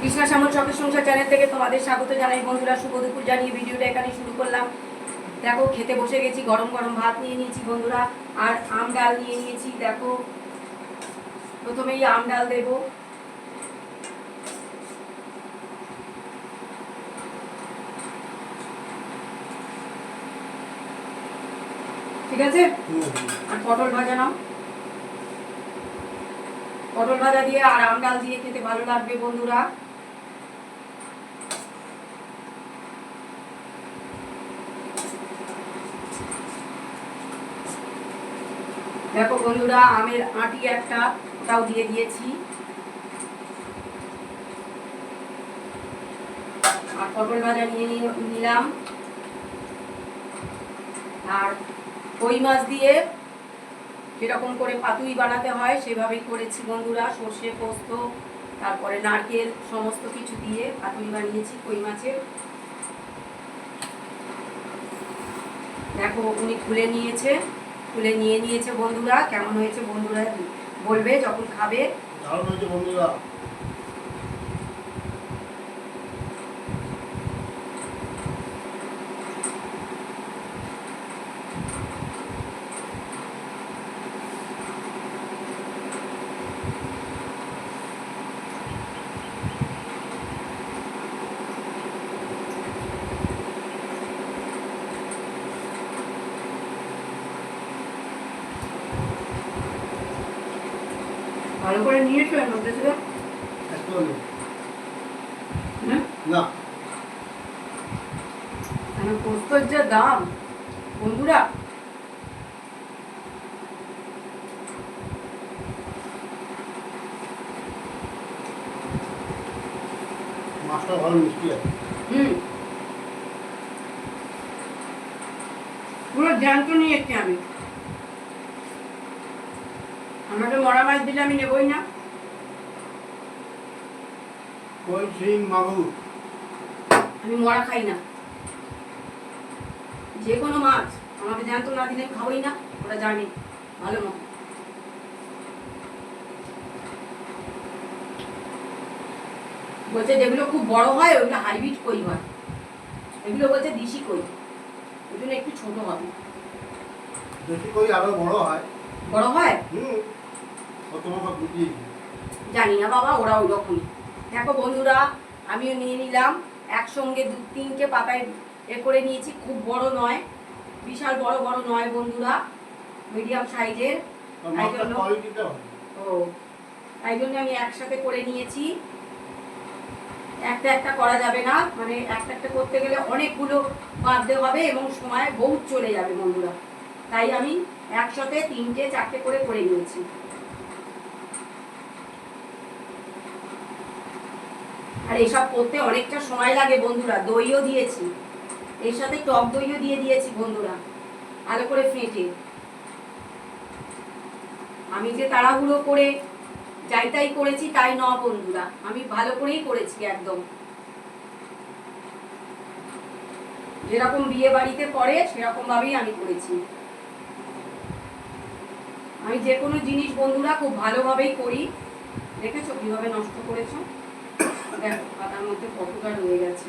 কৃষ্ণা শ্যামল শখের সংসার চ্যানেল থেকে তোমাদের স্বাগত জানাই বন্ধুরা। শুভ দুপুর জানিয়ে ভিডিওটা এখানে শুরু করলাম। দেখো খেতে বসে গেছি, গরম গরম ভাত নিয়ে নিয়েছি বন্ধুরা, আর আম ডাল নিয়ে নিয়েছি। দেখো প্রথমেই আম ডাল দেব। ঠিক আছে, আর পটল ভাজা নাও। পটল ভাজা দিয়ে আর আম ডাল দিয়ে খেতে ভালো লাগবে বন্ধুরা। দেখো বন্ধুরা, আমের আটি একটা ওটাও দিয়ে দিয়েছি, আর পটল ভাজা নিয়ে নিলাম। আর কই মাছ দিয়ে যেরকম করে পাতুই বানাতে হয় সেভাবেই করেছি বন্ধুরা। সর্ষে, পোস্ত, তারপরে নারকেল সমস্ত কিছু দিয়ে পাতুই বানিয়েছি কই মাছের। দেখো উনি খুলে নিয়ে নিয়েছে বন্ধুরা। কেমন হয়েছে বন্ধুরা বলবে যখন খাবে। দারুণ হয়েছে বন্ধুরা। ভালো করে নিয়েছো এর মধ্যে ছিল না, পোস্তর যা দাম বন্ধুরা। মাছটা ভালো মিষ্টি আছে। পুরো জ্যান্ত নিয়েছি আমি। আমাকে মরা মাছ দিলে আমি নেবই না। কই শিং মাগুর আমি মরা খাই না। যে কোনো মাছ আমাকে জ্যান্ত না দিলে খাবই না, ওরা জানে ভালো মতো। বলছে যেগুলো খুব বড় হয় ওইগুলো হাইব্রিড কই হয়, এগুলো বলছে দেশি কই, ওই জন্য একটু ছোট হবে। দেশি কই আরো বড় হয়। বড় হয় তোমাকে বুঝিয়ে জানি না বাবা, ওরা ওই রকমই। দেখো বন্ধুরা, আমিও নিয়ে নিলাম একসঙ্গে 2-3টে পাতায় করে নিয়েছি। খুব বড় নয়, বিশাল বড় বড় নয় বন্ধুরা, মিডিয়াম সাইজের। তাই জন্য আমি একসাথে করে নিয়েছি। একটা একটা করা যাবে না, মানে একটা একটা করতে গেলে অনেকগুলো বাঁধতে হবে এবং সময় বহুত চলে যাবে বন্ধুরা। তাই আমি একসাথে 3-4টে করে নিয়েছি। আর এসব করতে অনেকটা সময় লাগে বন্ধুরা। দইও দিয়েছি এর সাথে, টক দইও দিয়ে দিয়েছি বন্ধুরা, ভালো করে ফেটে। আমি যে তাড়াহুড়ো করে যাই তাই করেছি তাই ন বন্ধুরা, আমি ভালো করেই করেছি একদম, যেরকম বিয়ে বাড়িতে করে সেরকম ভাবেই আমি করেছি। আমি যে কোনো জিনিস বন্ধুরা খুব ভালোভাবেই করি। দেখেছো কিভাবে নষ্ট করেছো, দেখো পাতার মধ্যে কতটা রয়ে গেছে।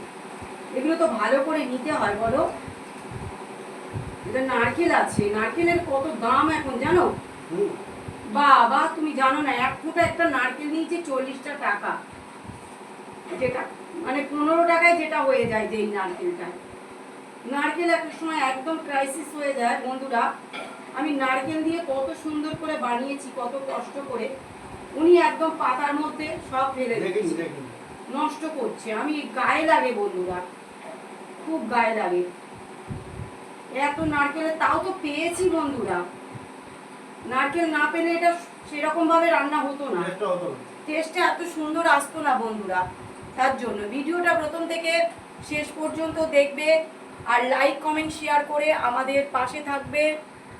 এগুলো তো ভালো করে নিতে হয় বলো। এটা নারকেল আছে, নারকেলের কত দাম এখন জানো বাবা? তুমি জানো না, 1 ফুটা একটা নারকেল নিয়েছে 40টা টাকা, যেটা মানে 15 টাকায় যেটা হয়ে যায় যে এই নারকেলটা। নারকেল একটা সময় একদম ক্রাইসিস হয়ে যায় বন্ধুরা। আমি নারকেল দিয়ে কত সুন্দর করে বানিয়েছি, কত কষ্ট করে। উনি একদম পাতার মধ্যে সব ফেলে দিচ্ছে, নষ্ট করছে। আমি গায়ে লাগে বন্ধুরা, খুব গায়ে লাগে। এত নারকেলের তাও তো পেয়েছি বন্ধুরা, নারকেল না পেলে এটা সেরকম ভাবে রান্না হতো না, টেস্টটা এত সুন্দর আসতো না বন্ধুরা। তার জন্য ভিডিওটা প্রথম থেকে শেষ পর্যন্ত দেখবে, আর লাইক কমেন্ট শেয়ার করে আমাদের পাশে থাকবে।